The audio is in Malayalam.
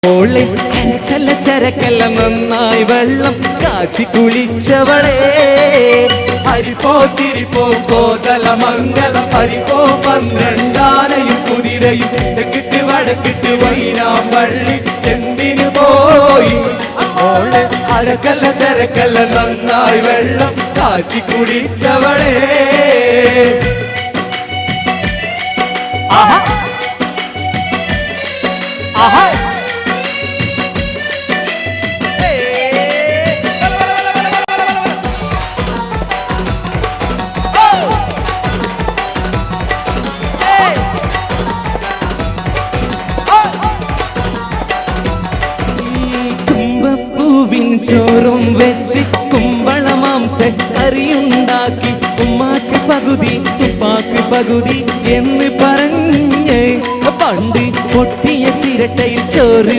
ഓളെ അരക്കല്ല ചരക്കല്ല നന്നായി വെള്ളം കാച്ചി കുളിച്ചവളെ അരിപ്പോ തിരിപ്പോ കോതല മംഗലം പരിപ്പോ 12 കുതിരയും തെക്കിട്ട് വടക്കിട്ട് വൈനാം വള്ളി എന്തിനു പോയി ഓളെ അരക്കല്ല ചരക്കല്ല നന്നായി വെള്ളം കാച്ചി കുളിച്ചവളെ ആഹാ ആഹാ ചോറും വെച്ച് കുമ്പള മാംസ കറിയുണ്ടാക്കി ഉമ്മാക്ക് പകുതി ഉപ്പാക്ക് പകുതി എന്ന് പറഞ്ഞ് പണ്ട് പൊട്ടിയ ചിരട്ടയിൽ ചോറ്